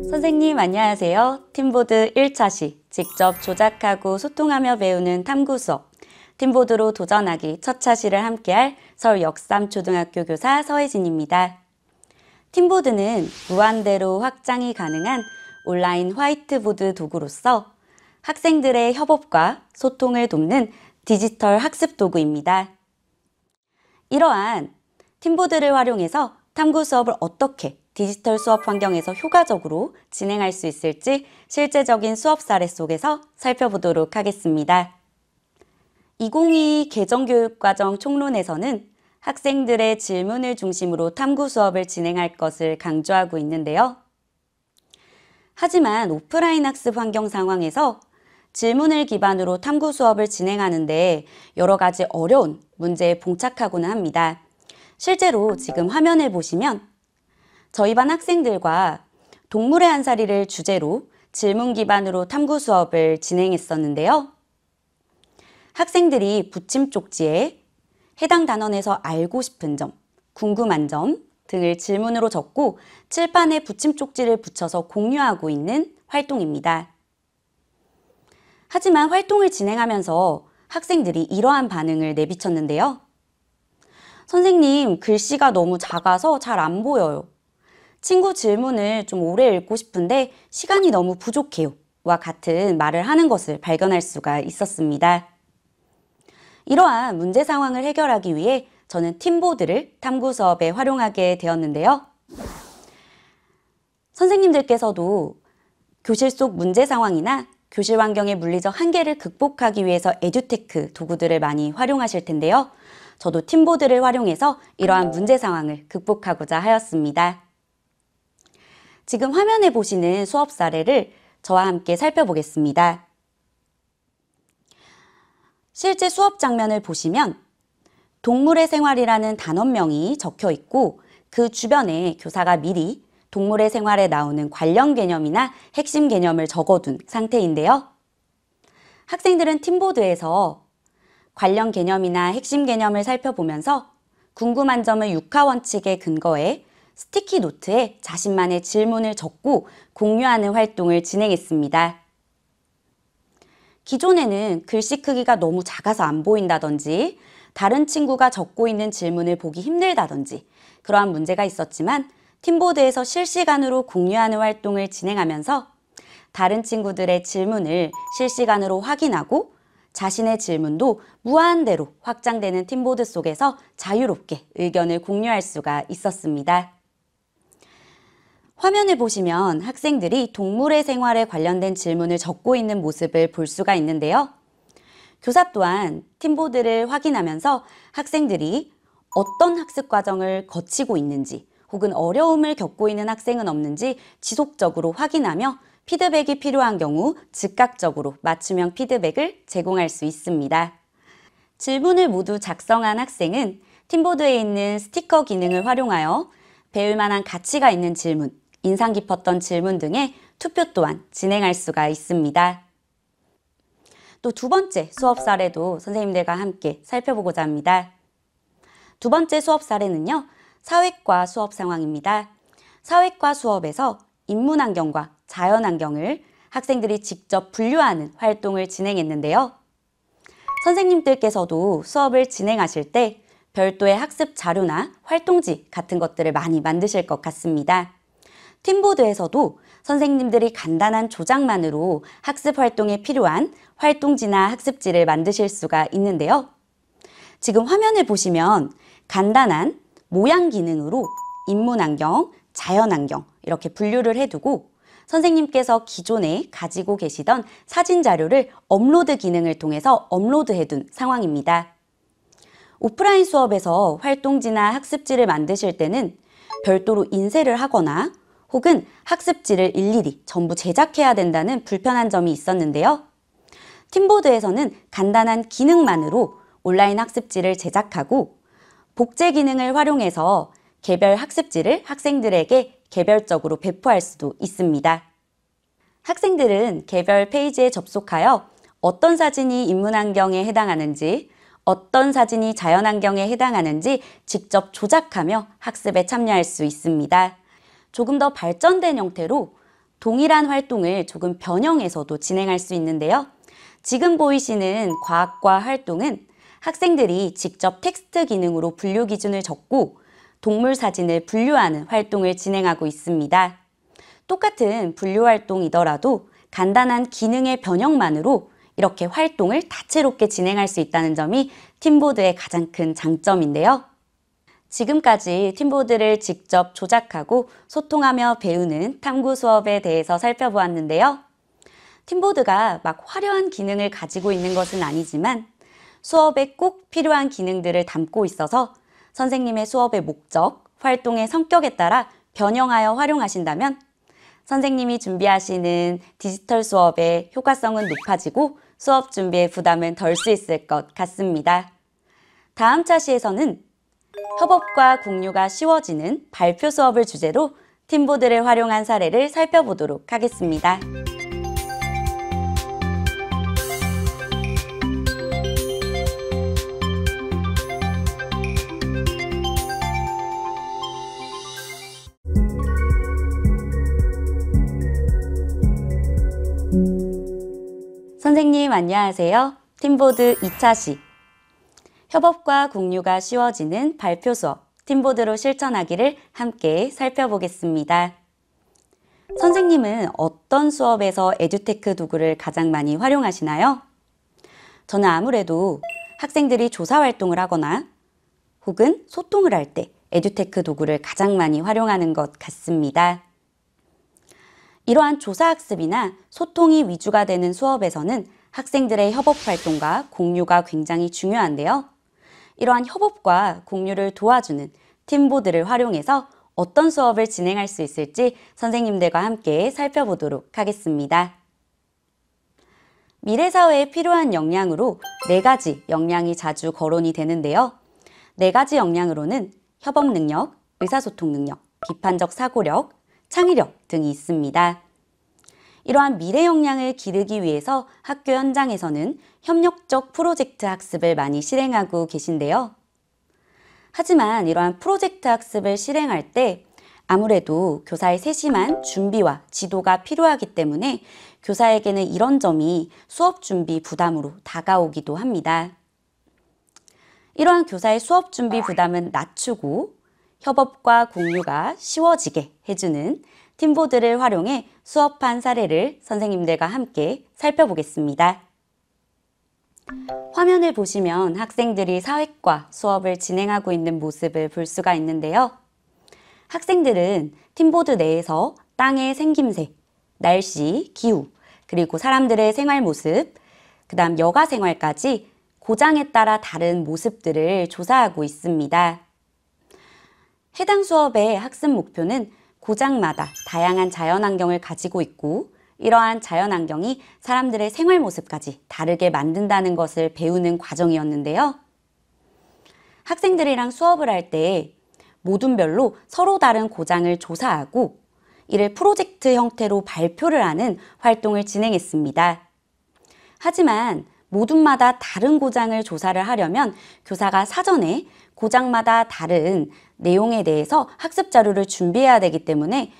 선생님 안녕하세요. 팀보드 1차 시 직접 조작하고 소통하며 배우는 탐구 수업 팀보드로 도전하기 첫차 시를 함께할 서울 역삼초등학교 교사 서혜진입니다. 팀보드는 무한대로 확장이 가능한 온라인 화이트보드 도구로서 학생들의 협업과 소통을 돕는 디지털 학습 도구입니다. 이러한 팀보드를 활용해서 탐구 수업을 어떻게 디지털 수업 환경에서 효과적으로 진행할 수 있을지 실제적인 수업 사례 속에서 살펴보도록 하겠습니다. 2022 개정교육과정 총론에서는 학생들의 질문을 중심으로 탐구 수업을 진행할 것을 강조하고 있는데요. 하지만 오프라인 학습 환경 상황에서 질문을 기반으로 탐구 수업을 진행하는데 여러 가지 어려운 문제에 봉착하고는 합니다. 실제로 지금 화면을 보시면 저희 반 학생들과 동물의 한사리를 주제로 질문 기반으로 탐구 수업을 진행했었는데요. 학생들이 붙임 쪽지에 해당 단원에서 알고 싶은 점, 궁금한 점 등을 질문으로 적고 칠판에 붙임 쪽지를 붙여서 공유하고 있는 활동입니다. 하지만 활동을 진행하면서 학생들이 이러한 반응을 내비쳤는데요. 선생님, 글씨가 너무 작아서 잘 안 보여요. 친구 질문을 좀 오래 읽고 싶은데 시간이 너무 부족해요. 와 같은 말을 하는 것을 발견할 수가 있었습니다. 이러한 문제 상황을 해결하기 위해 저는 팀보드를 탐구 수업에 활용하게 되었는데요. 선생님들께서도 교실 속 문제 상황이나 교실 환경의 물리적 한계를 극복하기 위해서 에듀테크 도구들을 많이 활용하실 텐데요. 저도 팀보드를 활용해서 이러한 문제 상황을 극복하고자 하였습니다. 지금 화면에 보시는 수업 사례를 저와 함께 살펴보겠습니다. 실제 수업 장면을 보시면 동물의 생활이라는 단원명이 적혀 있고 그 주변에 교사가 미리 동물의 생활에 나오는 관련 개념이나 핵심 개념을 적어둔 상태인데요. 학생들은 팀보드에서 관련 개념이나 핵심 개념을 살펴보면서 궁금한 점을 육하원칙에 근거해 스티키 노트에 자신만의 질문을 적고 공유하는 활동을 진행했습니다. 기존에는 글씨 크기가 너무 작아서 안 보인다든지 다른 친구가 적고 있는 질문을 보기 힘들다든지 그러한 문제가 있었지만 팀보드에서 실시간으로 공유하는 활동을 진행하면서 다른 친구들의 질문을 실시간으로 확인하고 자신의 질문도 무한대로 확장되는 팀보드 속에서 자유롭게 의견을 공유할 수가 있었습니다. 화면을 보시면 학생들이 동물의 생활에 관련된 질문을 적고 있는 모습을 볼 수가 있는데요. 교사 또한 팀보드를 확인하면서 학생들이 어떤 학습 과정을 거치고 있는지 혹은 어려움을 겪고 있는 학생은 없는지 지속적으로 확인하며 피드백이 필요한 경우 즉각적으로 맞춤형 피드백을 제공할 수 있습니다. 질문을 모두 작성한 학생은 팀보드에 있는 스티커 기능을 활용하여 배울 만한 가치가 있는 질문, 인상 깊었던 질문 등의 투표 또한 진행할 수가 있습니다. 또 두 번째 수업 사례도 선생님들과 함께 살펴보고자 합니다. 두 번째 수업 사례는요, 사회과 수업 상황입니다. 사회과 수업에서 인문환경과 자연환경을 학생들이 직접 분류하는 활동을 진행했는데요. 선생님들께서도 수업을 진행하실 때 별도의 학습 자료나 활동지 같은 것들을 많이 만드실 것 같습니다. 팀보드에서도 선생님들이 간단한 조작만으로 학습 활동에 필요한 활동지나 학습지를 만드실 수가 있는데요. 지금 화면을 보시면 간단한 모양 기능으로 인문환경, 자연환경 이렇게 분류를 해두고 선생님께서 기존에 가지고 계시던 사진 자료를 업로드 기능을 통해서 업로드해둔 상황입니다. 오프라인 수업에서 활동지나 학습지를 만드실 때는 별도로 인쇄를 하거나 혹은 학습지를 일일이 전부 제작해야 된다는 불편한 점이 있었는데요. 팀보드에서는 간단한 기능만으로 온라인 학습지를 제작하고 복제 기능을 활용해서 개별 학습지를 학생들에게 개별적으로 배포할 수도 있습니다. 학생들은 개별 페이지에 접속하여 어떤 사진이 인문환경에 해당하는지, 어떤 사진이 자연환경에 해당하는지 직접 조작하며 학습에 참여할 수 있습니다. 조금 더 발전된 형태로 동일한 활동을 조금 변형해서도 진행할 수 있는데요. 지금 보이시는 과학과 활동은 학생들이 직접 텍스트 기능으로 분류 기준을 적고 동물 사진을 분류하는 활동을 진행하고 있습니다. 똑같은 분류 활동이더라도 간단한 기능의 변형만으로 이렇게 활동을 다채롭게 진행할 수 있다는 점이 팀보드의 가장 큰 장점인데요. 지금까지 팀보드를 직접 조작하고 소통하며 배우는 탐구 수업에 대해서 살펴보았는데요. 팀보드가 막 화려한 기능을 가지고 있는 것은 아니지만 수업에 꼭 필요한 기능들을 담고 있어서 선생님의 수업의 목적, 활동의 성격에 따라 변형하여 활용하신다면 선생님이 준비하시는 디지털 수업의 효과성은 높아지고 수업 준비에 부담은 덜 수 있을 것 같습니다. 다음 차시에서는 협업과 공유가 쉬워지는 발표 수업을 주제로 팀보드를 활용한 사례를 살펴보도록 하겠습니다. 선생님 안녕하세요. 팀보드 2차시 협업과 공유가 쉬워지는 발표 수업 팀보드로 실천하기를 함께 살펴보겠습니다. 선생님은 어떤 수업에서 에듀테크 도구를 가장 많이 활용하시나요? 저는 아무래도 학생들이 조사 활동을 하거나 혹은 소통을 할 때 에듀테크 도구를 가장 많이 활용하는 것 같습니다. 이러한 조사학습이나 소통이 위주가 되는 수업에서는 학생들의 협업 활동과 공유가 굉장히 중요한데요. 이러한 협업과 공유를 도와주는 팀보드를 활용해서 어떤 수업을 진행할 수 있을지 선생님들과 함께 살펴보도록 하겠습니다. 미래사회에 필요한 역량으로 4가지 역량이 자주 거론이 되는데요. 4가지 역량으로는 협업 능력, 의사소통 능력, 비판적 사고력, 창의력 등이 있습니다. 이러한 미래 역량을 기르기 위해서 학교 현장에서는 협력적 프로젝트 학습을 많이 실행하고 계신데요. 하지만 이러한 프로젝트 학습을 실행할 때 아무래도 교사의 세심한 준비와 지도가 필요하기 때문에 교사에게는 이런 점이 수업 준비 부담으로 다가오기도 합니다. 이러한 교사의 수업 준비 부담은 낮추고 협업과 공유가 쉬워지게 해주는 팀보드를 활용해 수업한 사례를 선생님들과 함께 살펴보겠습니다. 화면을 보시면 학생들이 사회과 수업을 진행하고 있는 모습을 볼 수가 있는데요. 학생들은 팀보드 내에서 땅의 생김새, 날씨, 기후, 그리고 사람들의 생활 모습, 그다음 여가 생활까지 고장에 따라 다른 모습들을 조사하고 있습니다. 해당 수업의 학습 목표는 고장마다 다양한 자연환경을 가지고 있고 이러한 자연환경이 사람들의 생활 모습까지 다르게 만든다는 것을 배우는 과정이었는데요. 학생들이랑 수업을 할 때 모둠별로 서로 다른 고장을 조사하고 이를 프로젝트 형태로 발표를 하는 활동을 진행했습니다. 하지만 모둠마다 다른 고장을 조사를 하려면 교사가 사전에 고장마다 다른 내용에 대해서 학습 자료를 준비해야 되기 때문에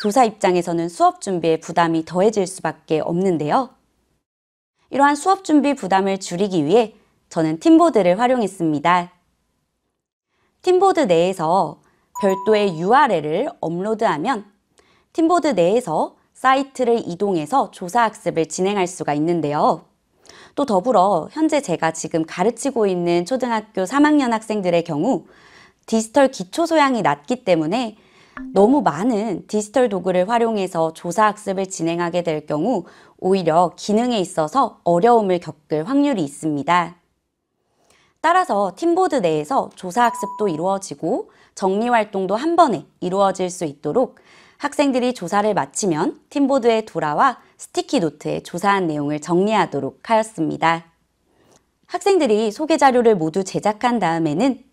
교사 입장에서는 수업 준비에 부담이 더해질 수밖에 없는데요. 이러한 수업 준비 부담을 줄이기 위해 저는 팀보드를 활용했습니다. 팀보드 내에서 별도의 URL을 업로드하면 팀보드 내에서 사이트를 이동해서 조사 학습을 진행할 수가 있는데요. 또 더불어 현재 제가 지금 가르치고 있는 초등학교 3학년 학생들의 경우 디지털 기초 소양이 낮기 때문에 너무 많은 디지털 도구를 활용해서 조사 학습을 진행하게 될 경우 오히려 기능에 있어서 어려움을 겪을 확률이 있습니다. 따라서 팀보드 내에서 조사 학습도 이루어지고 정리 활동도 한 번에 이루어질 수 있도록 학생들이 조사를 마치면 팀보드에 돌아와 스티키 노트에 조사한 내용을 정리하도록 하였습니다. 학생들이 소개 자료를 모두 제작한 다음에는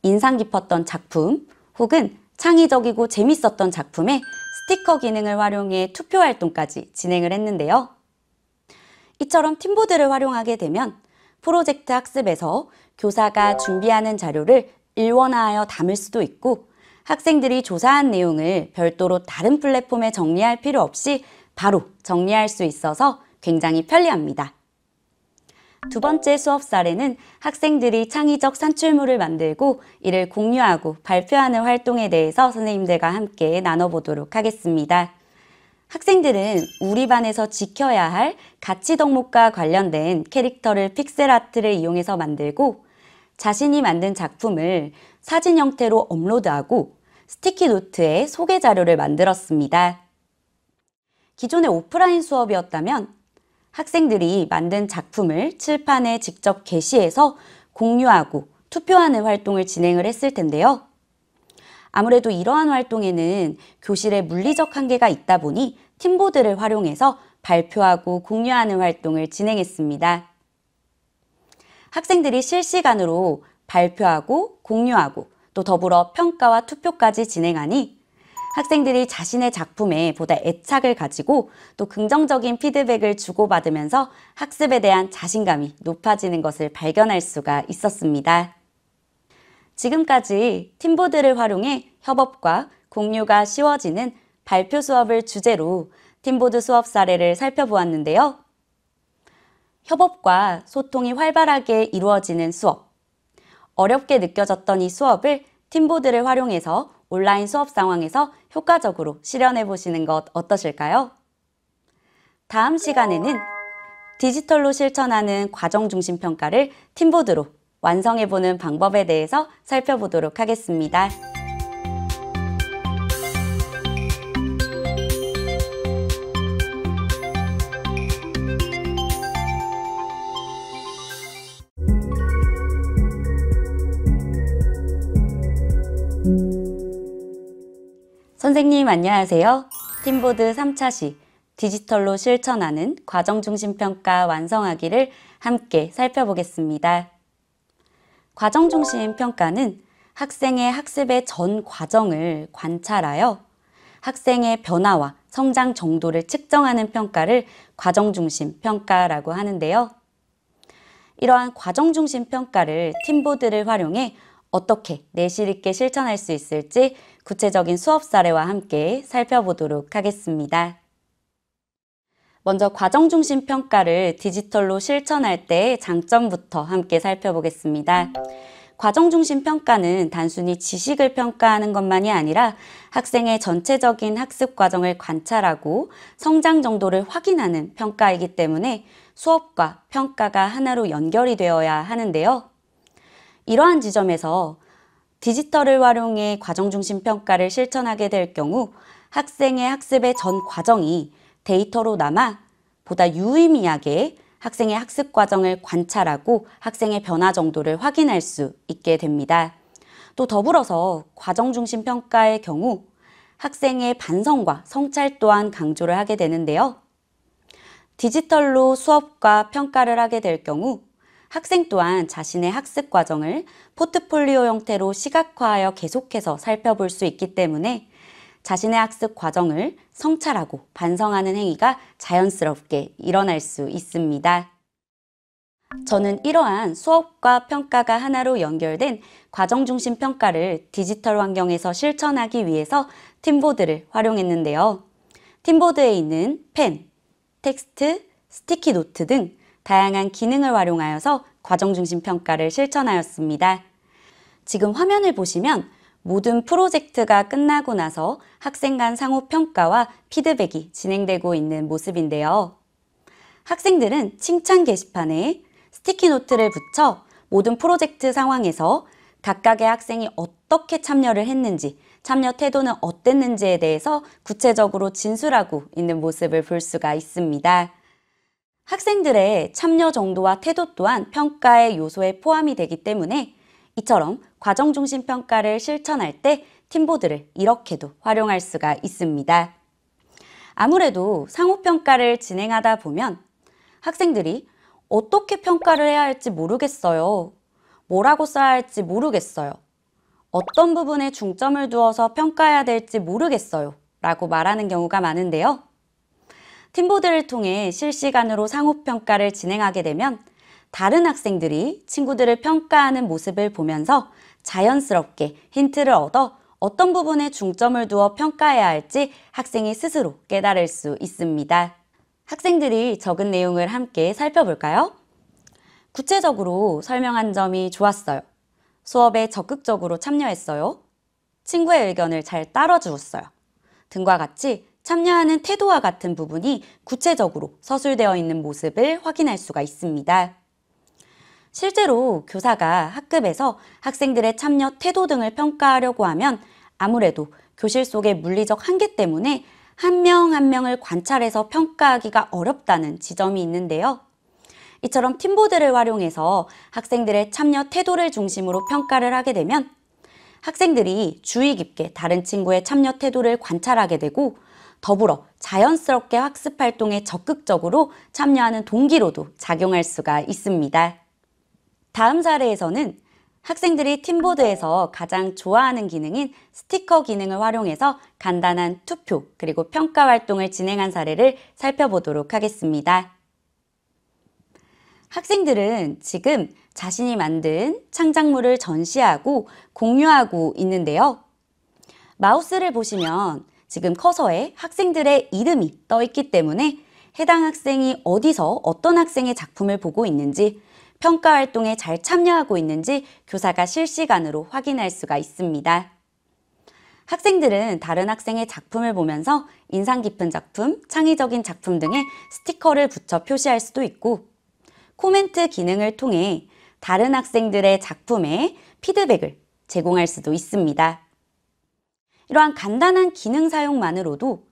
인상 깊었던 작품 혹은 창의적이고 재밌었던 작품에 스티커 기능을 활용해 투표 활동까지 진행을 했는데요. 이처럼 팀보드를 활용하게 되면 프로젝트 학습에서 교사가 준비하는 자료를 일원화하여 담을 수도 있고 학생들이 조사한 내용을 별도로 다른 플랫폼에 정리할 필요 없이 바로 정리할 수 있어서 굉장히 편리합니다. 두 번째 수업 사례는 학생들이 창의적 산출물을 만들고 이를 공유하고 발표하는 활동에 대해서 선생님들과 함께 나눠보도록 하겠습니다. 학생들은 우리 반에서 지켜야 할 가치 덕목과 관련된 캐릭터를 픽셀 아트를 이용해서 만들고 자신이 만든 작품을 사진 형태로 업로드하고 스티키 노트에 소개 자료를 만들었습니다. 기존의 오프라인 수업이었다면 학생들이 만든 작품을 칠판에 직접 게시해서 공유하고 투표하는 활동을 진행을 했을 텐데요. 아무래도 이러한 활동에는 교실의 물리적 한계가 있다 보니 팀보드를 활용해서 발표하고 공유하는 활동을 진행했습니다. 학생들이 실시간으로 발표하고 공유하고 또 더불어 평가와 투표까지 진행하니 학생들이 자신의 작품에 보다 애착을 가지고 또 긍정적인 피드백을 주고받으면서 학습에 대한 자신감이 높아지는 것을 발견할 수가 있었습니다. 지금까지 팀보드를 활용해 협업과 공유가 쉬워지는 발표 수업을 주제로 팀보드 수업 사례를 살펴보았는데요. 협업과 소통이 활발하게 이루어지는 수업. 어렵게 느껴졌던 이 수업을 팀보드를 활용해서 온라인 수업 상황에서 효과적으로 실현해 보시는 것 어떠실까요? 다음 시간에는 디지털로 실천하는 과정 중심 평가를 팀보드로 완성해 보는 방법에 대해서 살펴보도록 하겠습니다. 선생님 안녕하세요. 팀보드 3차 시 디지털로 실천하는 과정 중심 평가 완성하기를 함께 살펴보겠습니다. 과정 중심 평가는 학생의 학습의 전 과정을 관찰하여 학생의 변화와 성장 정도를 측정하는 평가를 과정 중심 평가라고 하는데요. 이러한 과정 중심 평가를 팀보드를 활용해 어떻게 내실 있게 실천할 수 있을지 구체적인 수업 사례와 함께 살펴보도록 하겠습니다. 먼저 과정 중심 평가를 디지털로 실천할 때의 장점부터 함께 살펴보겠습니다. 과정 중심 평가는 단순히 지식을 평가하는 것만이 아니라 학생의 전체적인 학습 과정을 관찰하고 성장 정도를 확인하는 평가이기 때문에 수업과 평가가 하나로 연결이 되어야 하는데요. 이러한 지점에서 디지털을 활용해 과정 중심 평가를 실천하게 될 경우 학생의 학습의 전 과정이 데이터로 남아 보다 유의미하게 학생의 학습 과정을 관찰하고 학생의 변화 정도를 확인할 수 있게 됩니다. 또 더불어서 과정 중심 평가의 경우 학생의 반성과 성찰 또한 강조를 하게 되는데요. 디지털로 수업과 평가를 하게 될 경우 학생 또한 자신의 학습 과정을 포트폴리오 형태로 시각화하여 계속해서 살펴볼 수 있기 때문에 자신의 학습 과정을 성찰하고 반성하는 행위가 자연스럽게 일어날 수 있습니다. 저는 이러한 수업과 평가가 하나로 연결된 과정 중심 평가를 디지털 환경에서 실천하기 위해서 팀보드를 활용했는데요. 팀보드에 있는 펜, 텍스트, 스티키 노트 등 다양한 기능을 활용하여서 과정 중심 평가를 실천하였습니다. 지금 화면을 보시면 모든 프로젝트가 끝나고 나서 학생 간 상호 평가와 피드백이 진행되고 있는 모습인데요. 학생들은 칭찬 게시판에 스티키 노트를 붙여 모든 프로젝트 상황에서 각각의 학생이 어떻게 참여를 했는지, 참여 태도는 어땠는지에 대해서 구체적으로 진술하고 있는 모습을 볼 수가 있습니다. 학생들의 참여 정도와 태도 또한 평가의 요소에 포함이 되기 때문에 이처럼 과정 중심 평가를 실천할 때 팀보드를 이렇게도 활용할 수가 있습니다. 아무래도 상호평가를 진행하다 보면 학생들이 어떻게 평가를 해야 할지 모르겠어요. 뭐라고 써야 할지 모르겠어요. 어떤 부분에 중점을 두어서 평가해야 될지 모르겠어요. 라고 말하는 경우가 많은데요. 팀보드를 통해 실시간으로 상호평가를 진행하게 되면 다른 학생들이 친구들을 평가하는 모습을 보면서 자연스럽게 힌트를 얻어 어떤 부분에 중점을 두어 평가해야 할지 학생이 스스로 깨달을 수 있습니다. 학생들이 적은 내용을 함께 살펴볼까요? 구체적으로 설명한 점이 좋았어요. 수업에 적극적으로 참여했어요. 친구의 의견을 잘 따라주었어요. 등과 같이 참여하는 태도와 같은 부분이 구체적으로 서술되어 있는 모습을 확인할 수가 있습니다. 실제로 교사가 학급에서 학생들의 참여 태도 등을 평가하려고 하면 아무래도 교실 속의 물리적 한계 때문에 한 명 한 명을 관찰해서 평가하기가 어렵다는 지점이 있는데요. 이처럼 팀보드를 활용해서 학생들의 참여 태도를 중심으로 평가를 하게 되면 학생들이 주의 깊게 다른 친구의 참여 태도를 관찰하게 되고 더불어 자연스럽게 학습 활동에 적극적으로 참여하는 동기로도 작용할 수가 있습니다. 다음 사례에서는 학생들이 팀보드에서 가장 좋아하는 기능인 스티커 기능을 활용해서 간단한 투표 그리고 평가 활동을 진행한 사례를 살펴보도록 하겠습니다. 학생들은 지금 자신이 만든 창작물을 전시하고 공유하고 있는데요. 마우스를 보시면 지금 커서에 학생들의 이름이 떠 있기 때문에 해당 학생이 어디서 어떤 학생의 작품을 보고 있는지 평가 활동에 잘 참여하고 있는지 교사가 실시간으로 확인할 수가 있습니다. 학생들은 다른 학생의 작품을 보면서 인상 깊은 작품, 창의적인 작품 등의 스티커를 붙여 표시할 수도 있고 코멘트 기능을 통해 다른 학생들의 작품에 피드백을 제공할 수도 있습니다. 이러한 간단한 기능 사용만으로도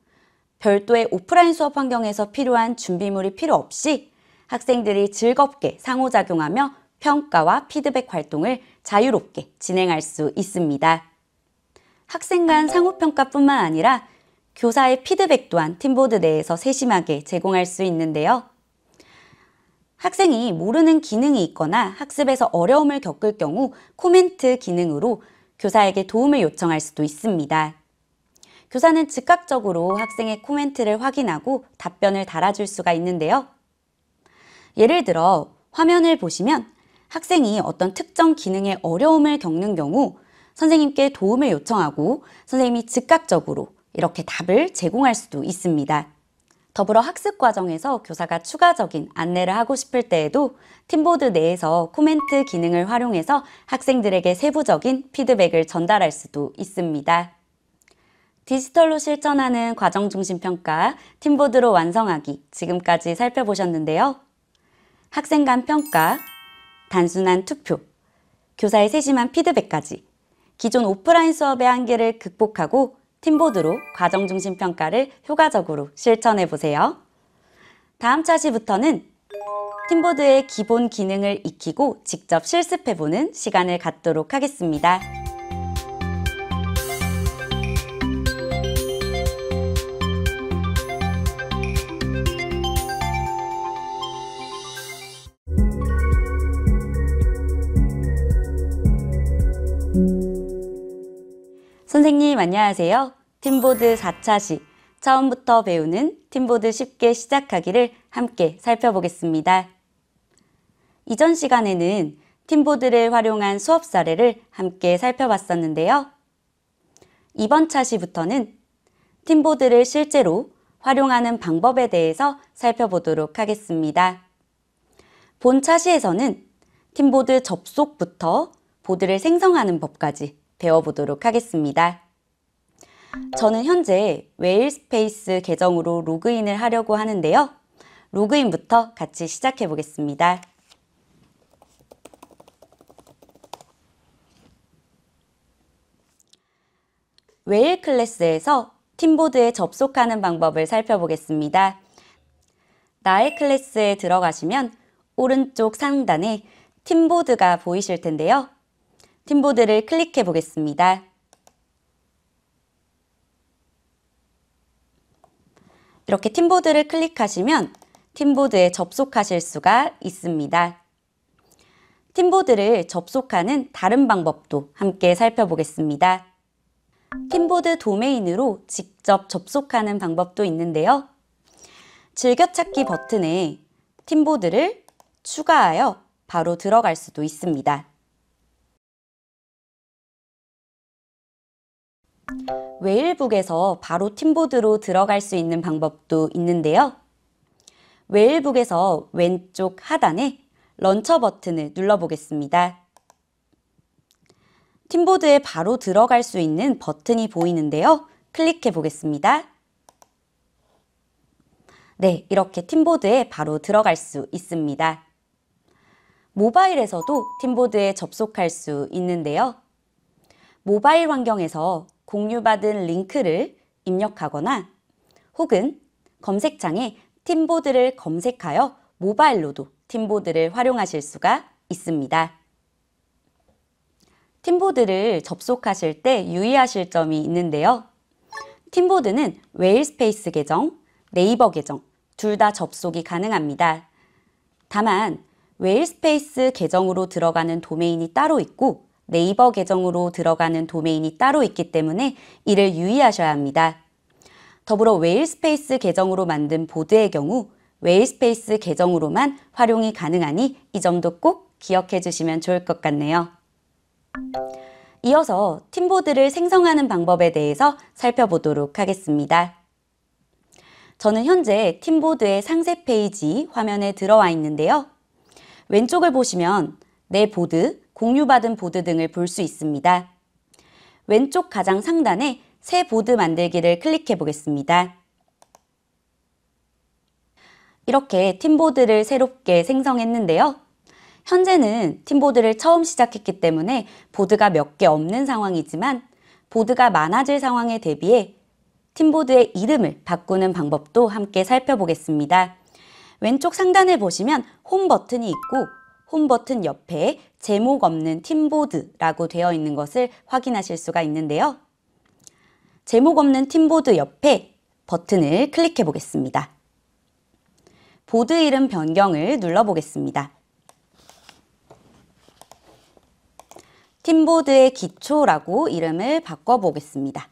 별도의 오프라인 수업 환경에서 필요한 준비물이 필요 없이 학생들이 즐겁게 상호작용하며 평가와 피드백 활동을 자유롭게 진행할 수 있습니다. 학생 간 상호평가뿐만 아니라 교사의 피드백 또한 팀보드 내에서 세심하게 제공할 수 있는데요. 학생이 모르는 기능이 있거나 학습에서 어려움을 겪을 경우 코멘트 기능으로 교사에게 도움을 요청할 수도 있습니다. 교사는 즉각적으로 학생의 코멘트를 확인하고 답변을 달아줄 수가 있는데요. 예를 들어 화면을 보시면 학생이 어떤 특정 기능에 어려움을 겪는 경우 선생님께 도움을 요청하고 선생님이 즉각적으로 이렇게 답을 제공할 수도 있습니다. 더불어 학습 과정에서 교사가 추가적인 안내를 하고 싶을 때에도 팀보드 내에서 코멘트 기능을 활용해서 학생들에게 세부적인 피드백을 전달할 수도 있습니다. 디지털로 실천하는 과정 중심 평가, 팀보드로 완성하기 지금까지 살펴보셨는데요. 학생 간 평가, 단순한 투표, 교사의 세심한 피드백까지 기존 오프라인 수업의 한계를 극복하고 팀보드로 과정 중심 평가를 효과적으로 실천해 보세요. 다음 차시부터는 팀보드의 기본 기능을 익히고 직접 실습해 보는 시간을 갖도록 하겠습니다. 선생님 안녕하세요. 팀보드 4차시 처음부터 배우는 팀보드 쉽게 시작하기를 함께 살펴보겠습니다. 이전 시간에는 팀보드를 활용한 수업 사례를 함께 살펴봤었는데요. 이번 차시부터는 팀보드를 실제로 활용하는 방법에 대해서 살펴보도록 하겠습니다. 본 차시에서는 팀보드 접속부터 보드를 생성하는 법까지 배워보도록 하겠습니다. 저는 현재 웨일스페이스 계정으로 로그인을 하려고 하는데요. 로그인부터 같이 시작해 보겠습니다. 웨일 클래스에서 팀보드에 접속하는 방법을 살펴보겠습니다. 나의 클래스에 들어가시면 오른쪽 상단에 팀보드가 보이실 텐데요. 팀보드를 클릭해 보겠습니다. 이렇게 팀보드를 클릭하시면 팀보드에 접속하실 수가 있습니다. 팀보드를 접속하는 다른 방법도 함께 살펴보겠습니다. 팀보드 도메인으로 직접 접속하는 방법도 있는데요. 즐겨찾기 버튼에 팀보드를 추가하여 바로 들어갈 수도 있습니다. 웨일북에서 바로 팀보드로 들어갈 수 있는 방법도 있는데요. 웨일북에서 왼쪽 하단에 런처 버튼을 눌러보겠습니다. 팀보드에 바로 들어갈 수 있는 버튼이 보이는데요. 클릭해 보겠습니다. 네, 이렇게 팀보드에 바로 들어갈 수 있습니다. 모바일에서도 팀보드에 접속할 수 있는데요. 모바일 환경에서 공유받은 링크를 입력하거나 혹은 검색창에 팀보드를 검색하여 모바일로도 팀보드를 활용하실 수가 있습니다. 팀보드를 접속하실 때 유의하실 점이 있는데요. 팀보드는 웨일스페이스 계정, 네이버 계정 둘 다 접속이 가능합니다. 다만 웨일스페이스 계정으로 들어가는 도메인이 따로 있고 네이버 계정으로 들어가는 도메인이 따로 있기 때문에 이를 유의하셔야 합니다. 더불어 웨일스페이스 계정으로 만든 보드의 경우 웨일스페이스 계정으로만 활용이 가능하니 이 점도 꼭 기억해 주시면 좋을 것 같네요. 이어서 팀보드를 생성하는 방법에 대해서 살펴보도록 하겠습니다. 저는 현재 팀보드의 상세 페이지 화면에 들어와 있는데요. 왼쪽을 보시면 내 보드, 공유받은 보드 등을 볼 수 있습니다. 왼쪽 가장 상단에 새 보드 만들기를 클릭해 보겠습니다. 이렇게 팀보드를 새롭게 생성했는데요. 현재는 팀보드를 처음 시작했기 때문에 보드가 몇 개 없는 상황이지만 보드가 많아질 상황에 대비해 팀보드의 이름을 바꾸는 방법도 함께 살펴보겠습니다. 왼쪽 상단에 보시면 홈 버튼이 있고 홈 버튼 옆에 제목 없는 팀보드라고 되어 있는 것을 확인하실 수가 있는데요. 제목 없는 팀보드 옆에 버튼을 클릭해 보겠습니다. 보드 이름 변경을 눌러보겠습니다. 팀보드의 기초라고 이름을 바꿔보겠습니다.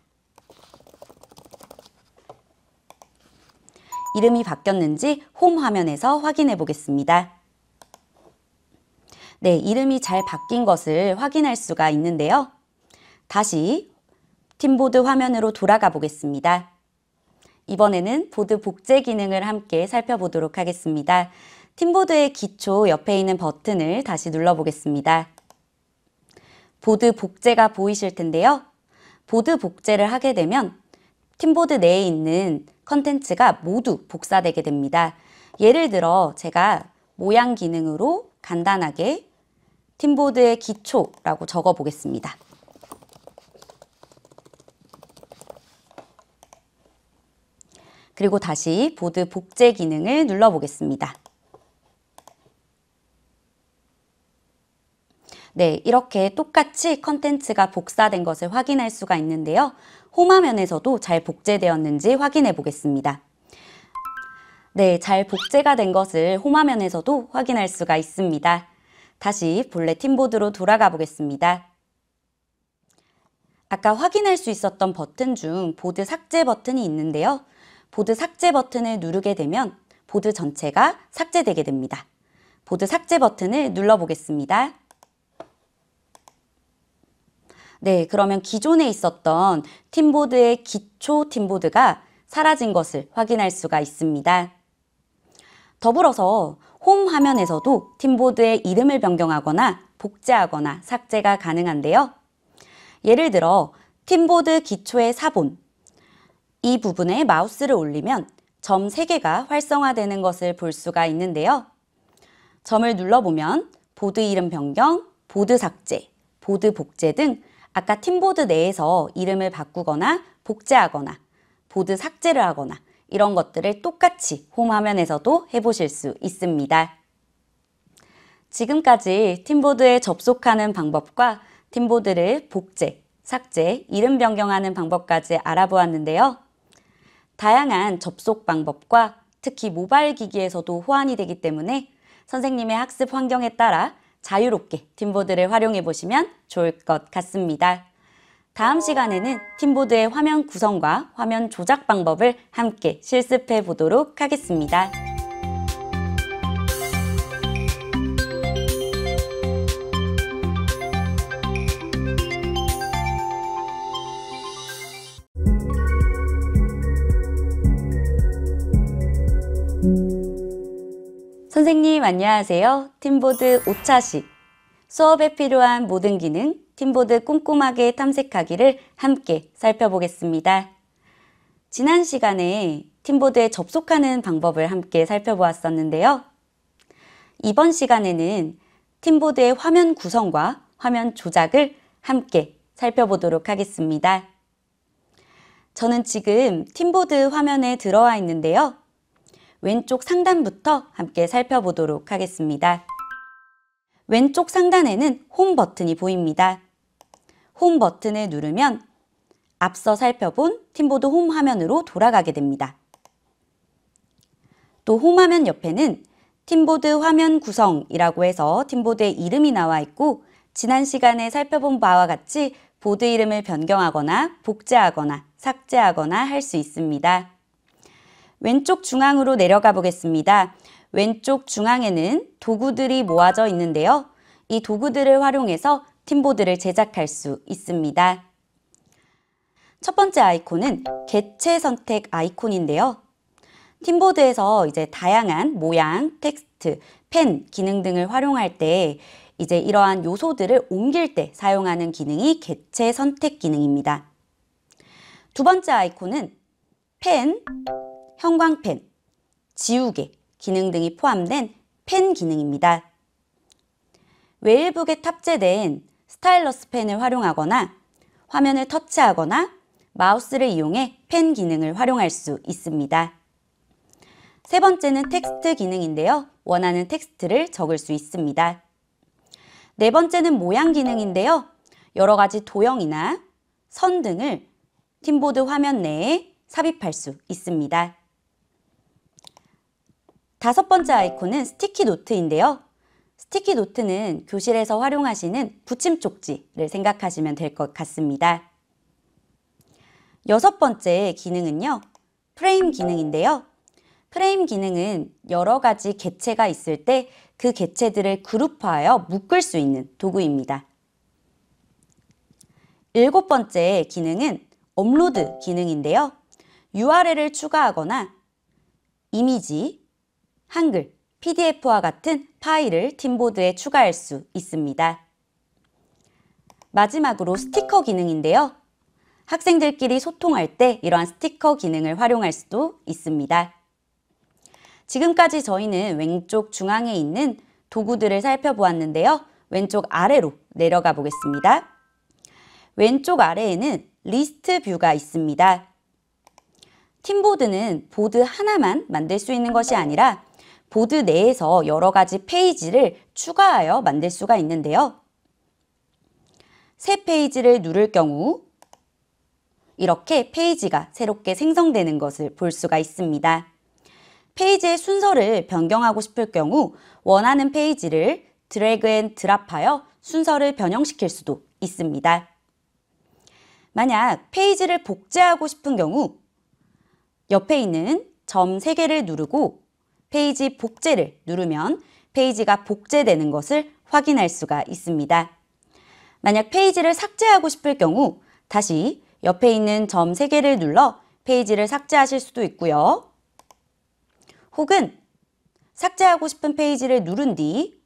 이름이 바뀌었는지 홈 화면에서 확인해 보겠습니다. 네, 이름이 잘 바뀐 것을 확인할 수가 있는데요. 다시 팀보드 화면으로 돌아가 보겠습니다. 이번에는 보드 복제 기능을 함께 살펴보도록 하겠습니다. 팀보드의 기초 옆에 있는 버튼을 다시 눌러보겠습니다. 보드 복제가 보이실 텐데요. 보드 복제를 하게 되면 팀보드 내에 있는 컨텐츠가 모두 복사되게 됩니다. 예를 들어 제가 모양 기능으로 간단하게 팀보드의 기초라고 적어 보겠습니다. 그리고 다시 보드 복제 기능을 눌러보겠습니다. 네, 이렇게 똑같이 컨텐츠가 복사된 것을 확인할 수가 있는데요. 홈 화면에서도 잘 복제되었는지 확인해 보겠습니다. 네, 잘 복제가 된 것을 홈 화면에서도 확인할 수가 있습니다. 다시 본래 팀보드로 돌아가 보겠습니다. 아까 확인할 수 있었던 버튼 중 보드 삭제 버튼이 있는데요. 보드 삭제 버튼을 누르게 되면 보드 전체가 삭제되게 됩니다. 보드 삭제 버튼을 눌러보겠습니다. 네, 그러면 기존에 있었던 팀보드의 기초 팀보드가 사라진 것을 확인할 수가 있습니다. 더불어서 홈 화면에서도 팀보드의 이름을 변경하거나 복제하거나 삭제가 가능한데요. 예를 들어 팀보드 기초의 사본, 이 부분에 마우스를 올리면 점 3개가 활성화되는 것을 볼 수가 있는데요. 점을 눌러보면 보드 이름 변경, 보드 삭제, 보드 복제 등 아까 팀보드 내에서 이름을 바꾸거나 복제하거나 보드 삭제를 하거나 이런 것들을 똑같이 홈 화면에서도 해보실 수 있습니다. 지금까지 팀보드에 접속하는 방법과 팀보드를 복제, 삭제, 이름 변경하는 방법까지 알아보았는데요. 다양한 접속 방법과 특히 모바일 기기에서도 호환이 되기 때문에 선생님의 학습 환경에 따라 자유롭게 팀보드를 활용해 보시면 좋을 것 같습니다. 다음 시간에는 팀보드의 화면 구성과 화면 조작 방법을 함께 실습해 보도록 하겠습니다. 선생님 안녕하세요. 팀보드 5차시. 수업에 필요한 모든 기능, 팀보드 꼼꼼하게 탐색하기를 함께 살펴보겠습니다. 지난 시간에 팀보드에 접속하는 방법을 함께 살펴보았었는데요. 이번 시간에는 팀보드의 화면 구성과 화면 조작을 함께 살펴보도록 하겠습니다. 저는 지금 팀보드 화면에 들어와 있는데요. 왼쪽 상단부터 함께 살펴보도록 하겠습니다. 왼쪽 상단에는 홈 버튼이 보입니다. 홈 버튼을 누르면 앞서 살펴본 팀보드 홈 화면으로 돌아가게 됩니다. 또 홈 화면 옆에는 팀보드 화면 구성이라고 해서 팀보드의 이름이 나와 있고, 지난 시간에 살펴본 바와 같이 보드 이름을 변경하거나 복제하거나 삭제하거나 할 수 있습니다. 왼쪽 중앙으로 내려가 보겠습니다. 왼쪽 중앙에는 도구들이 모아져 있는데요. 이 도구들을 활용해서 팀보드를 제작할 수 있습니다. 첫 번째 아이콘은 개체 선택 아이콘인데요. 팀보드에서 이제 다양한 모양, 텍스트, 펜 기능 등을 활용할 때 이제 이러한 요소들을 옮길 때 사용하는 기능이 개체 선택 기능입니다. 두 번째 아이콘은 펜, 형광펜, 지우개 기능 등이 포함된 펜 기능입니다. 웨일북에 탑재된 스타일러스 펜을 활용하거나 화면을 터치하거나 마우스를 이용해 펜 기능을 활용할 수 있습니다. 세 번째는 텍스트 기능인데요. 원하는 텍스트를 적을 수 있습니다. 네 번째는 모양 기능인데요. 여러 가지 도형이나 선 등을 팀보드 화면 내에 삽입할 수 있습니다. 다섯 번째 아이콘은 스티키 노트인데요. 스티키 노트는 교실에서 활용하시는 붙임 쪽지를 생각하시면 될 것 같습니다. 여섯 번째 기능은요, 프레임 기능인데요. 프레임 기능은 여러 가지 개체가 있을 때 그 개체들을 그룹화하여 묶을 수 있는 도구입니다. 일곱 번째 기능은 업로드 기능인데요. URL을 추가하거나 이미지, 한글, PDF와 같은 파일을 팀보드에 추가할 수 있습니다. 마지막으로 스티커 기능인데요. 학생들끼리 소통할 때 이러한 스티커 기능을 활용할 수도 있습니다. 지금까지 저희는 왼쪽 중앙에 있는 도구들을 살펴보았는데요. 왼쪽 아래로 내려가 보겠습니다. 왼쪽 아래에는 리스트 뷰가 있습니다. 팀보드는 보드 하나만 만들 수 있는 것이 아니라 보드 내에서 여러 가지 페이지를 추가하여 만들 수가 있는데요. 새 페이지를 누를 경우 이렇게 페이지가 새롭게 생성되는 것을 볼 수가 있습니다. 페이지의 순서를 변경하고 싶을 경우 원하는 페이지를 드래그 앤 드랍하여 순서를 변형시킬 수도 있습니다. 만약 페이지를 복제하고 싶은 경우 옆에 있는 점 3개를 누르고 페이지 복제를 누르면 페이지가 복제되는 것을 확인할 수가 있습니다. 만약 페이지를 삭제하고 싶을 경우 다시 옆에 있는 점 3개를 눌러 페이지를 삭제하실 수도 있고요. 혹은 삭제하고 싶은 페이지를 누른 뒤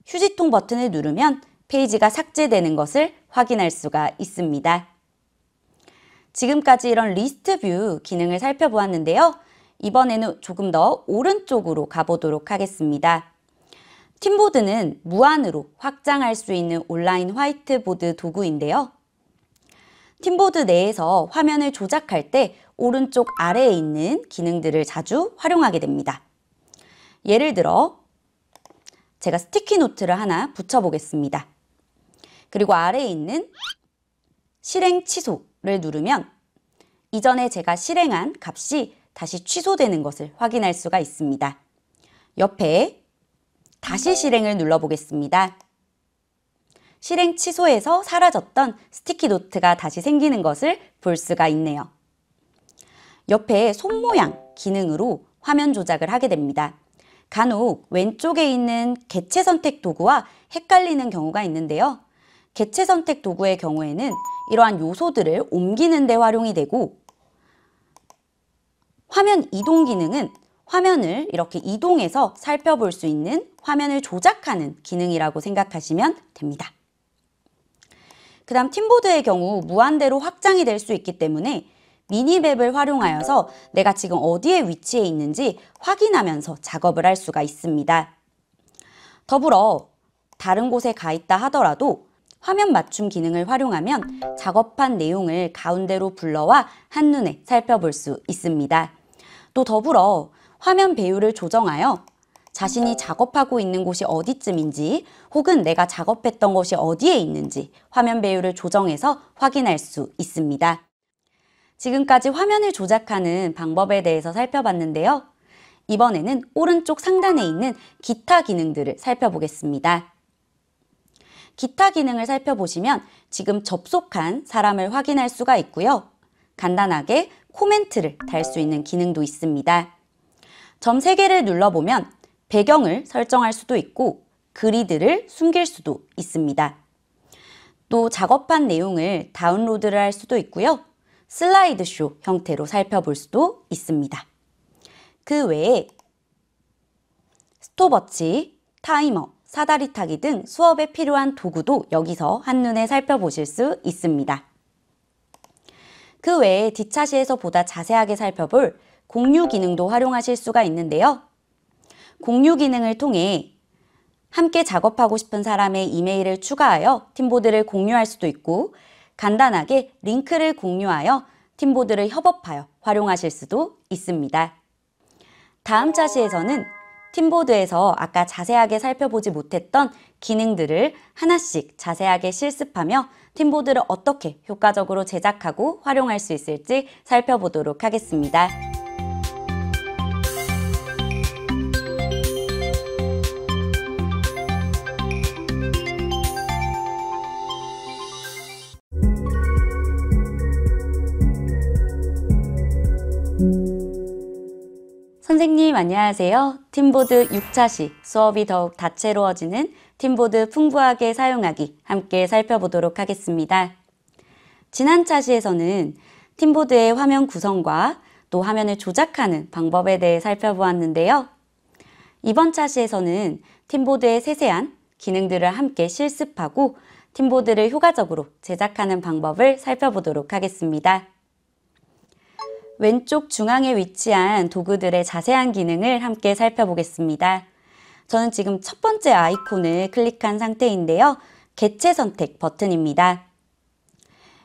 휴지통 버튼을 누르면 페이지가 삭제되는 것을 확인할 수가 있습니다. 지금까지 이런 리스트 뷰 기능을 살펴보았는데요. 이번에는 조금 더 오른쪽으로 가보도록 하겠습니다. 팀보드는 무한으로 확장할 수 있는 온라인 화이트보드 도구인데요. 팀보드 내에서 화면을 조작할 때 오른쪽 아래에 있는 기능들을 자주 활용하게 됩니다. 예를 들어 제가 스티키 노트를 하나 붙여보겠습니다. 그리고 아래에 있는 실행 취소를 누르면 이전에 제가 실행한 값이 다시 취소되는 것을 확인할 수가 있습니다. 옆에 다시 실행을 눌러보겠습니다. 실행 취소에서 사라졌던 스티키 노트가 다시 생기는 것을 볼 수가 있네요. 옆에 손 모양 기능으로 화면 조작을 하게 됩니다. 간혹 왼쪽에 있는 개체 선택 도구와 헷갈리는 경우가 있는데요. 개체 선택 도구의 경우에는 이러한 요소들을 옮기는 데 활용이 되고 화면 이동 기능은 화면을 이렇게 이동해서 살펴볼 수 있는 화면을 조작하는 기능이라고 생각하시면 됩니다. 그 다음 팀보드의 경우 무한대로 확장이 될 수 있기 때문에 미니맵을 활용하여서 내가 지금 어디에 위치해 있는지 확인하면서 작업을 할 수가 있습니다. 더불어 다른 곳에 가 있다 하더라도 화면 맞춤 기능을 활용하면 작업한 내용을 가운데로 불러와 한눈에 살펴볼 수 있습니다. 또 더불어 화면 배율을 조정하여 자신이 작업하고 있는 곳이 어디쯤인지 혹은 내가 작업했던 곳이 어디에 있는지 화면 배율을 조정해서 확인할 수 있습니다. 지금까지 화면을 조작하는 방법에 대해서 살펴봤는데요. 이번에는 오른쪽 상단에 있는 기타 기능들을 살펴보겠습니다. 기타 기능을 살펴보시면 지금 접속한 사람을 확인할 수가 있고요. 간단하게 코멘트를 달 수 있는 기능도 있습니다. 점 3개를 눌러보면 배경을 설정할 수도 있고 그리드를 숨길 수도 있습니다. 또 작업한 내용을 다운로드를 할 수도 있고요. 슬라이드쇼 형태로 살펴볼 수도 있습니다. 그 외에 스톱워치, 타이머, 사다리 타기 등 수업에 필요한 도구도 여기서 한눈에 살펴보실 수 있습니다. 그 외에 뒷차시에서 보다 자세하게 살펴볼 공유 기능도 활용하실 수가 있는데요. 공유 기능을 통해 함께 작업하고 싶은 사람의 이메일을 추가하여 팀보드를 공유할 수도 있고 간단하게 링크를 공유하여 팀보드를 협업하여 활용하실 수도 있습니다. 다음 차시에서는 팀보드에서 아까 자세하게 살펴보지 못했던 기능들을 하나씩 자세하게 실습하며 팀보드를 어떻게 효과적으로 제작하고 활용할 수 있을지 살펴보도록 하겠습니다. 선생님 안녕하세요. 팀보드 6차시 수업이 더욱 다채로워지는 팀보드 풍부하게 사용하기 함께 살펴보도록 하겠습니다. 지난 차시에서는 팀보드의 화면 구성과 또 화면을 조작하는 방법에 대해 살펴보았는데요. 이번 차시에서는 팀보드의 세세한 기능들을 함께 실습하고 팀보드를 효과적으로 제작하는 방법을 살펴보도록 하겠습니다. 왼쪽 중앙에 위치한 도구들의 자세한 기능을 함께 살펴보겠습니다. 저는 지금 첫 번째 아이콘을 클릭한 상태인데요. 개체 선택 버튼입니다.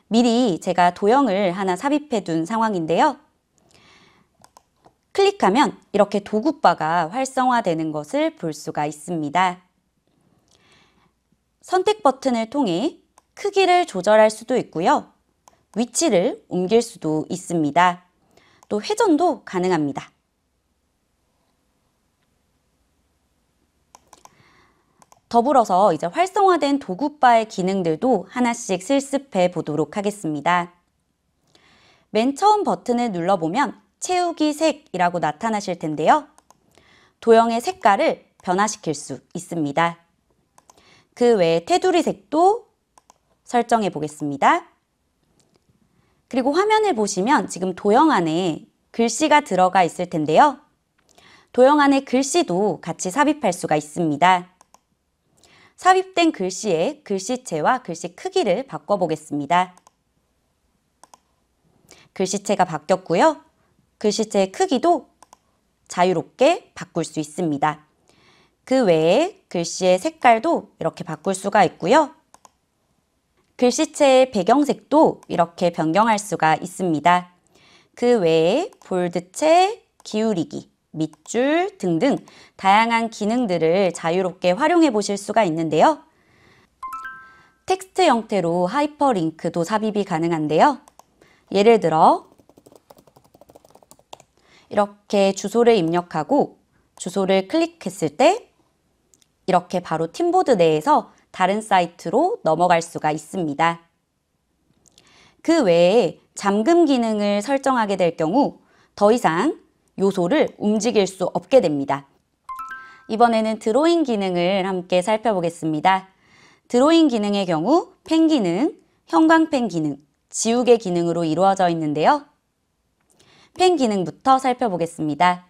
미리 제가 도형을 하나 삽입해 둔 상황인데요. 클릭하면 이렇게 도구바가 활성화되는 것을 볼 수가 있습니다. 선택 버튼을 통해 크기를 조절할 수도 있고요. 위치를 옮길 수도 있습니다. 또 회전도 가능합니다. 더불어서 이제 활성화된 도구바의 기능들도 하나씩 실습해 보도록 하겠습니다. 맨 처음 버튼을 눌러보면 채우기 색이라고 나타나실 텐데요. 도형의 색깔을 변화시킬 수 있습니다. 그 외에 테두리 색도 설정해 보겠습니다. 그리고 화면을 보시면 지금 도형 안에 글씨가 들어가 있을 텐데요. 도형 안에 글씨도 같이 삽입할 수가 있습니다. 삽입된 글씨의 글씨체와 글씨 크기를 바꿔보겠습니다. 글씨체가 바뀌었고요. 글씨체의 크기도 자유롭게 바꿀 수 있습니다. 그 외에 글씨의 색깔도 이렇게 바꿀 수가 있고요. 글씨체의 배경색도 이렇게 변경할 수가 있습니다. 그 외에 볼드체, 기울이기, 밑줄 등등 다양한 기능들을 자유롭게 활용해 보실 수가 있는데요. 텍스트 형태로 하이퍼링크도 삽입이 가능한데요. 예를 들어 이렇게 주소를 입력하고 주소를 클릭했을 때 이렇게 바로 팀보드 내에서 다른 사이트로 넘어갈 수가 있습니다. 그 외에 잠금 기능을 설정하게 될 경우 더 이상 요소를 움직일 수 없게 됩니다. 이번에는 드로잉 기능을 함께 살펴보겠습니다. 드로잉 기능의 경우 펜 기능, 형광펜 기능, 지우개 기능으로 이루어져 있는데요. 펜 기능부터 살펴보겠습니다.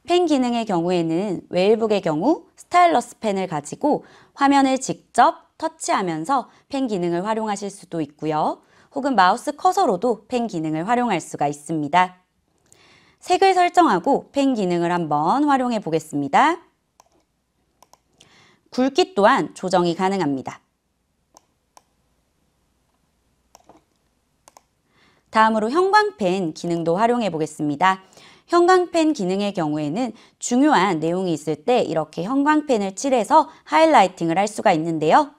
펜 기능의 경우에는 웨일북의 경우 스타일러스 펜을 가지고 화면을 직접 터치하면서 펜 기능을 활용하실 수도 있고요. 혹은 마우스 커서로도 펜 기능을 활용할 수가 있습니다. 색을 설정하고 펜 기능을 한번 활용해 보겠습니다. 굵기 또한 조정이 가능합니다. 다음으로 형광펜 기능도 활용해 보겠습니다. 형광펜 기능의 경우에는 중요한 내용이 있을 때 이렇게 형광펜을 칠해서 하이라이팅을 할 수가 있는데요.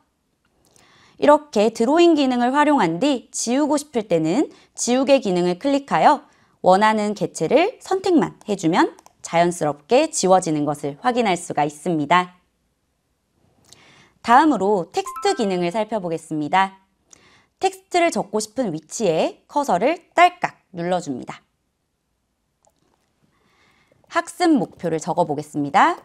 이렇게 드로잉 기능을 활용한 뒤 지우고 싶을 때는 지우개 기능을 클릭하여 원하는 개체를 선택만 해주면 자연스럽게 지워지는 것을 확인할 수가 있습니다. 다음으로 텍스트 기능을 살펴보겠습니다. 텍스트를 적고 싶은 위치에 커서를 딸깍 눌러줍니다. 학습 목표를 적어보겠습니다.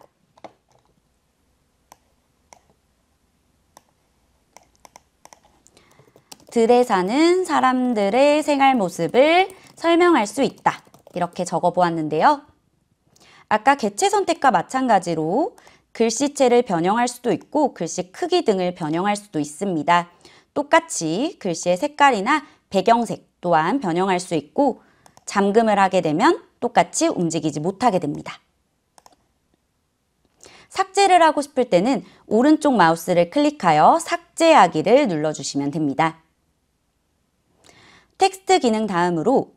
들에 사는 사람들의 생활 모습을 설명할 수 있다. 이렇게 적어보았는데요. 아까 개체 선택과 마찬가지로 글씨체를 변형할 수도 있고 글씨 크기 등을 변형할 수도 있습니다. 똑같이 글씨의 색깔이나 배경색 또한 변형할 수 있고 잠금을 하게 되면 똑같이 움직이지 못하게 됩니다. 삭제를 하고 싶을 때는 오른쪽 마우스를 클릭하여 삭제하기를 눌러주시면 됩니다. 텍스트 기능 다음으로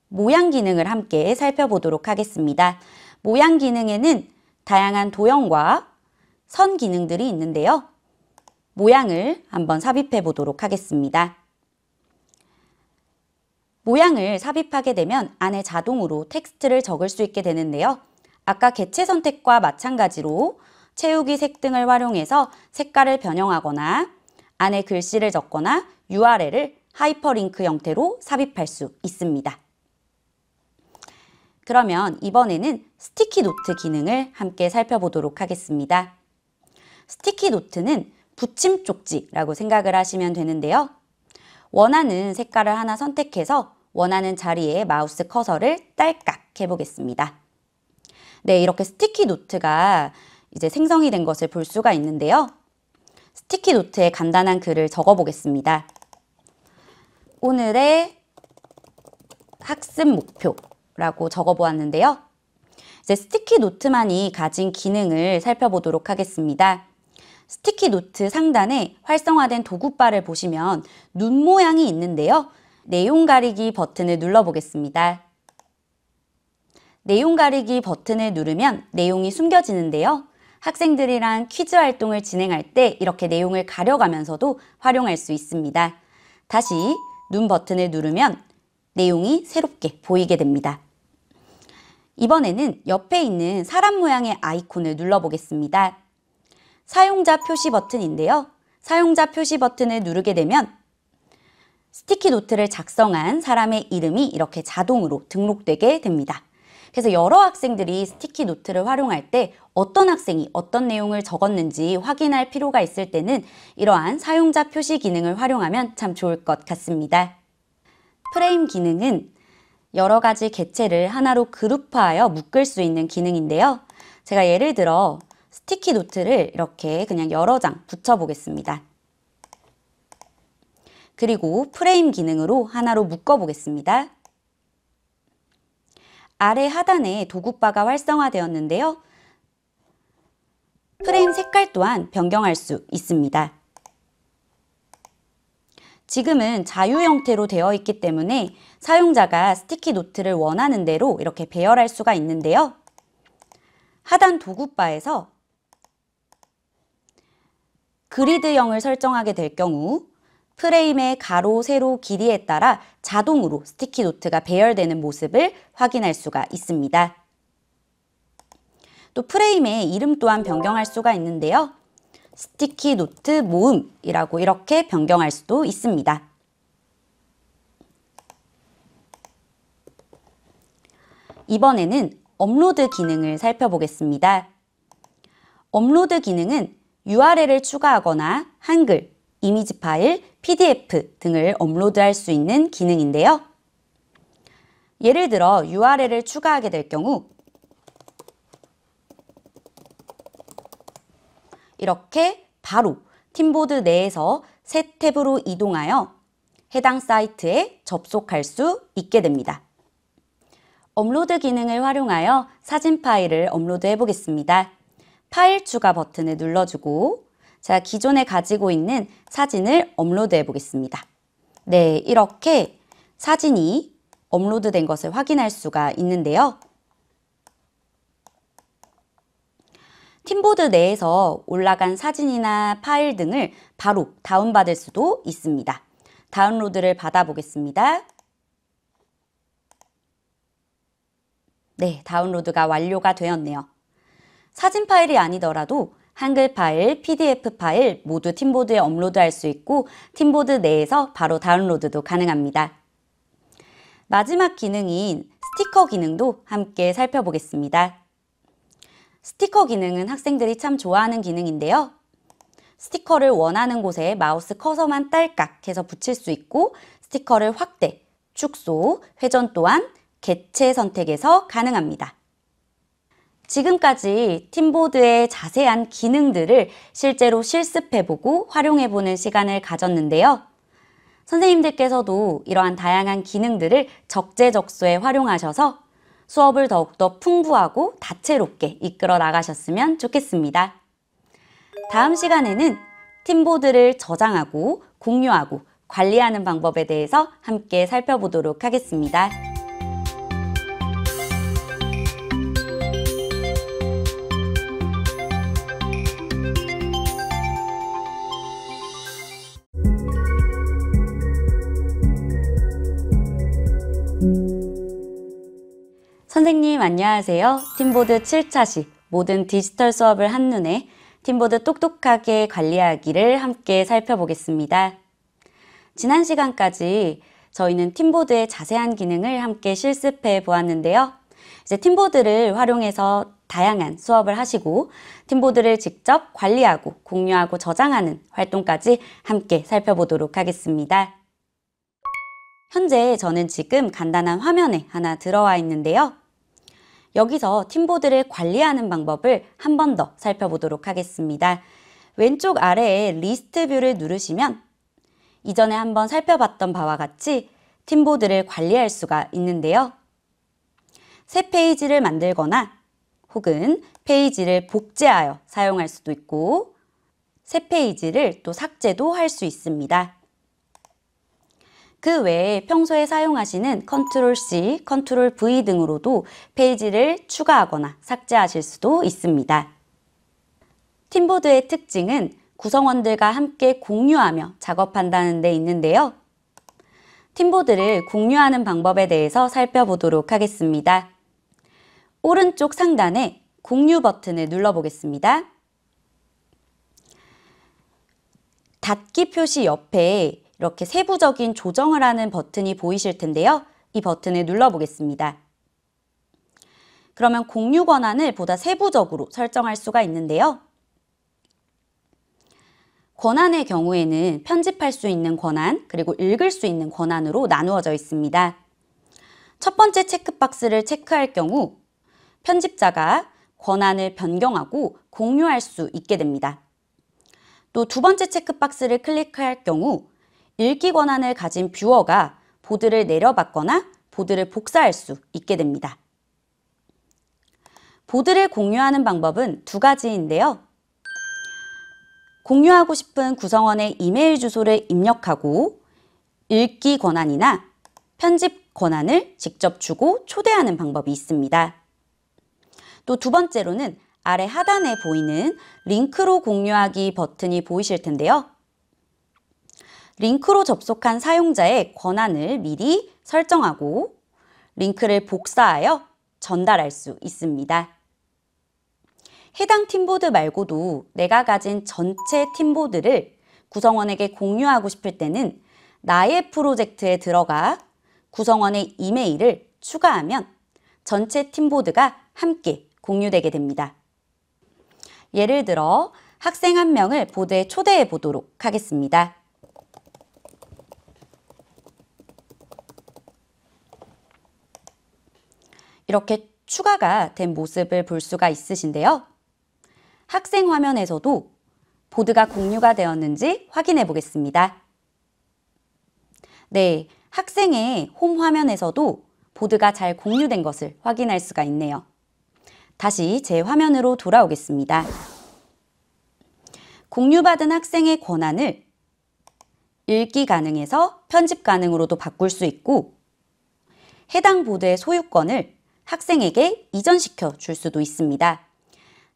모양 기능을 함께 살펴보도록 하겠습니다. 모양 기능에는 다양한 도형과 선 기능들이 있는데요. 모양을 한번 삽입해 보도록 하겠습니다. 모양을 삽입하게 되면 안에 자동으로 텍스트를 적을 수 있게 되는데요. 아까 개체 선택과 마찬가지로 채우기 색 등을 활용해서 색깔을 변형하거나 안에 글씨를 적거나 URL을 하이퍼링크 형태로 삽입할 수 있습니다. 그러면 이번에는 스티키 노트 기능을 함께 살펴보도록 하겠습니다. 스티키 노트는 붙임 쪽지라고 생각을 하시면 되는데요. 원하는 색깔을 하나 선택해서 원하는 자리에 마우스 커서를 딸깍 해보겠습니다. 네, 이렇게 스티키 노트가 이제 생성이 된 것을 볼 수가 있는데요. 스티키 노트에 간단한 글을 적어보겠습니다. 오늘의 학습 목표라고 적어보았는데요. 이제 스티키 노트만이 가진 기능을 살펴보도록 하겠습니다. 스티키 노트 상단에 활성화된 도구바를 보시면 눈 모양이 있는데요. 내용 가리기 버튼을 눌러보겠습니다. 내용 가리기 버튼을 누르면 내용이 숨겨지는데요. 학생들이랑 퀴즈 활동을 진행할 때 이렇게 내용을 가려가면서도 활용할 수 있습니다. 다시 눈 버튼을 누르면 내용이 새롭게 보이게 됩니다. 이번에는 옆에 있는 사람 모양의 아이콘을 눌러보겠습니다. 사용자 표시 버튼인데요. 사용자 표시 버튼을 누르게 되면 스티키 노트를 작성한 사람의 이름이 이렇게 자동으로 등록되게 됩니다. 그래서 여러 학생들이 스티키 노트를 활용할 때 어떤 학생이 어떤 내용을 적었는지 확인할 필요가 있을 때는 이러한 사용자 표시 기능을 활용하면 참 좋을 것 같습니다. 프레임 기능은 여러 가지 개체를 하나로 그룹화하여 묶을 수 있는 기능인데요. 제가 예를 들어 스티키 노트를 이렇게 그냥 여러 장 붙여보겠습니다. 그리고 프레임 기능으로 하나로 묶어보겠습니다. 아래 하단에 도구바가 활성화되었는데요. 프레임 색깔 또한 변경할 수 있습니다. 지금은 자유 형태로 되어 있기 때문에 사용자가 스티키 노트를 원하는 대로 이렇게 배열할 수가 있는데요. 하단 도구바에서 그리드형을 설정하게 될 경우 프레임의 가로, 세로, 길이에 따라 자동으로 스티키 노트가 배열되는 모습을 확인할 수가 있습니다. 또 프레임의 이름 또한 변경할 수가 있는데요. 스티키 노트 모음이라고 이렇게 변경할 수도 있습니다. 이번에는 업로드 기능을 살펴보겠습니다. 업로드 기능은 URL을 추가하거나 한글, 이미지 파일, PDF 등을 업로드할 수 있는 기능인데요. 예를 들어 URL을 추가하게 될 경우 이렇게 바로 팀보드 내에서 새 탭으로 이동하여 해당 사이트에 접속할 수 있게 됩니다. 업로드 기능을 활용하여 사진 파일을 업로드해 보겠습니다. 파일 추가 버튼을 눌러주고 제가 기존에 가지고 있는 사진을 업로드해 보겠습니다. 네, 이렇게 사진이 업로드된 것을 확인할 수가 있는데요. 팀보드 내에서 올라간 사진이나 파일 등을 바로 다운받을 수도 있습니다. 다운로드를 받아보겠습니다. 네, 다운로드가 완료가 되었네요. 사진 파일이 아니더라도 한글 파일, PDF 파일 모두 팀보드에 업로드할 수 있고 팀보드 내에서 바로 다운로드도 가능합니다. 마지막 기능인 스티커 기능도 함께 살펴보겠습니다. 스티커 기능은 학생들이 참 좋아하는 기능인데요. 스티커를 원하는 곳에 마우스 커서만 딸깍 해서 붙일 수 있고 스티커를 확대, 축소, 회전 또한 개체 선택에서 가능합니다. 지금까지 팀보드의 자세한 기능들을 실제로 실습해보고 활용해보는 시간을 가졌는데요. 선생님들께서도 이러한 다양한 기능들을 적재적소에 활용하셔서 수업을 더욱더 풍부하고 다채롭게 이끌어 나가셨으면 좋겠습니다. 다음 시간에는 팀보드를 저장하고 공유하고 관리하는 방법에 대해서 함께 살펴보도록 하겠습니다. 선생님 안녕하세요. 팀보드 7차시 모든 디지털 수업을 한눈에 팀보드 똑똑하게 관리하기를 함께 살펴보겠습니다. 지난 시간까지 저희는 팀보드의 자세한 기능을 함께 실습해 보았는데요. 이제 팀보드를 활용해서 다양한 수업을 하시고 팀보드를 직접 관리하고 공유하고 저장하는 활동까지 함께 살펴보도록 하겠습니다. 현재 저는 지금 간단한 화면에 하나 들어와 있는데요. 여기서 팀보드를 관리하는 방법을 한 번 더 살펴보도록 하겠습니다. 왼쪽 아래에 리스트 뷰를 누르시면 이전에 한번 살펴봤던 바와 같이 팀보드를 관리할 수가 있는데요. 새 페이지를 만들거나 혹은 페이지를 복제하여 사용할 수도 있고 새 페이지를 또 삭제도 할 수 있습니다. 그 외에 평소에 사용하시는 Ctrl+C, Ctrl+V 등으로도 페이지를 추가하거나 삭제하실 수도 있습니다. 팀보드의 특징은 구성원들과 함께 공유하며 작업한다는 데 있는데요. 팀보드를 공유하는 방법에 대해서 살펴보도록 하겠습니다. 오른쪽 상단에 공유 버튼을 눌러보겠습니다. 닫기 표시 옆에 이렇게 세부적인 조정을 하는 버튼이 보이실 텐데요. 이 버튼을 눌러보겠습니다. 그러면 공유 권한을 보다 세부적으로 설정할 수가 있는데요. 권한의 경우에는 편집할 수 있는 권한, 그리고 읽을 수 있는 권한으로 나누어져 있습니다. 첫 번째 체크박스를 체크할 경우 편집자가 권한을 변경하고 공유할 수 있게 됩니다. 또 두 번째 체크박스를 클릭할 경우 읽기 권한을 가진 뷰어가 보드를 내려받거나 보드를 복사할 수 있게 됩니다. 보드를 공유하는 방법은 두 가지인데요. 공유하고 싶은 구성원의 이메일 주소를 입력하고 읽기 권한이나 편집 권한을 직접 주고 초대하는 방법이 있습니다. 또 두 번째로는 아래 하단에 보이는 링크로 공유하기 버튼이 보이실 텐데요. 링크로 접속한 사용자의 권한을 미리 설정하고 링크를 복사하여 전달할 수 있습니다. 해당 팀보드 말고도 내가 가진 전체 팀보드를 구성원에게 공유하고 싶을 때는 나의 프로젝트에 들어가 구성원의 이메일을 추가하면 전체 팀보드가 함께 공유되게 됩니다. 예를 들어 학생 한 명을 보드에 초대해 보도록 하겠습니다. 이렇게 추가가 된 모습을 볼 수가 있으신데요. 학생 화면에서도 보드가 공유가 되었는지 확인해 보겠습니다. 네, 학생의 홈 화면에서도 보드가 잘 공유된 것을 확인할 수가 있네요. 다시 제 화면으로 돌아오겠습니다. 공유받은 학생의 권한을 읽기 가능에서 편집 가능으로도 바꿀 수 있고, 해당 보드의 소유권을 학생에게 이전시켜 줄 수도 있습니다.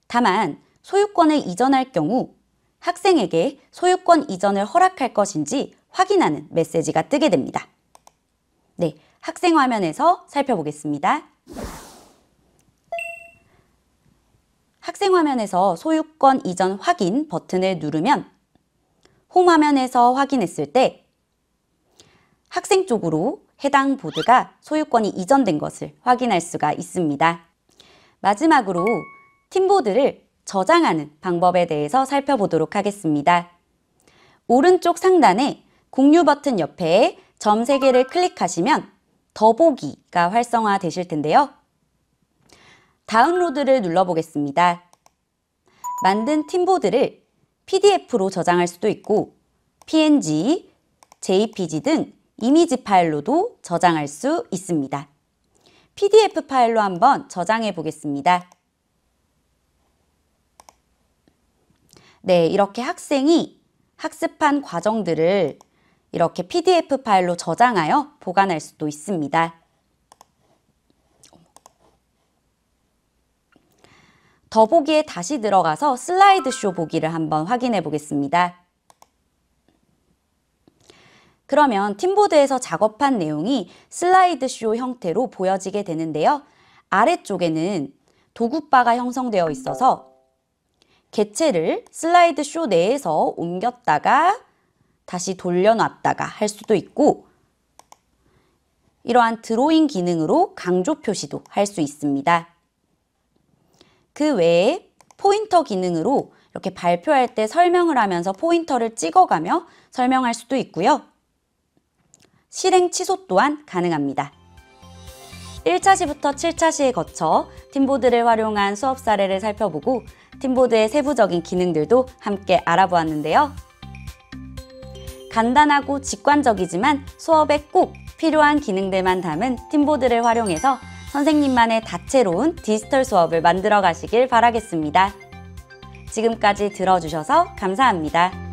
다만 소유권을 이전할 경우 학생에게 소유권 이전을 허락할 것인지 확인하는 메시지가 뜨게 됩니다. 네, 학생 화면에서 살펴보겠습니다. 학생 화면에서 소유권 이전 확인 버튼을 누르면 홈 화면에서 확인했을 때 학생 쪽으로 해당 보드가 소유권이 이전된 것을 확인할 수가 있습니다. 마지막으로 팀보드를 저장하는 방법에 대해서 살펴보도록 하겠습니다. 오른쪽 상단에 공유 버튼 옆에 점 3개를 클릭하시면 더보기가 활성화되실 텐데요. 다운로드를 눌러보겠습니다. 만든 팀보드를 PDF로 저장할 수도 있고 PNG, JPG 등 이미지 파일로도 저장할 수 있습니다. PDF 파일로 한번 저장해 보겠습니다. 네, 이렇게 학생이 학습한 과정들을 이렇게 PDF 파일로 저장하여 보관할 수도 있습니다. 더보기에 다시 들어가서 슬라이드쇼 보기를 한번 확인해 보겠습니다. 그러면 팀보드에서 작업한 내용이 슬라이드쇼 형태로 보여지게 되는데요. 아래쪽에는 도구바가 형성되어 있어서 개체를 슬라이드쇼 내에서 옮겼다가 다시 돌려놨다가 할 수도 있고, 이러한 드로잉 기능으로 강조 표시도 할 수 있습니다. 그 외에 포인터 기능으로 이렇게 발표할 때 설명을 하면서 포인터를 찍어가며 설명할 수도 있고요. 실행 취소 또한 가능합니다. 1차 시부터 7차 시에 거쳐 팀보드를 활용한 수업 사례를 살펴보고 팀보드의 세부적인 기능들도 함께 알아보았는데요. 간단하고 직관적이지만 수업에 꼭 필요한 기능들만 담은 팀보드를 활용해서 선생님만의 다채로운 디지털 수업을 만들어 가시길 바라겠습니다. 지금까지 들어주셔서 감사합니다.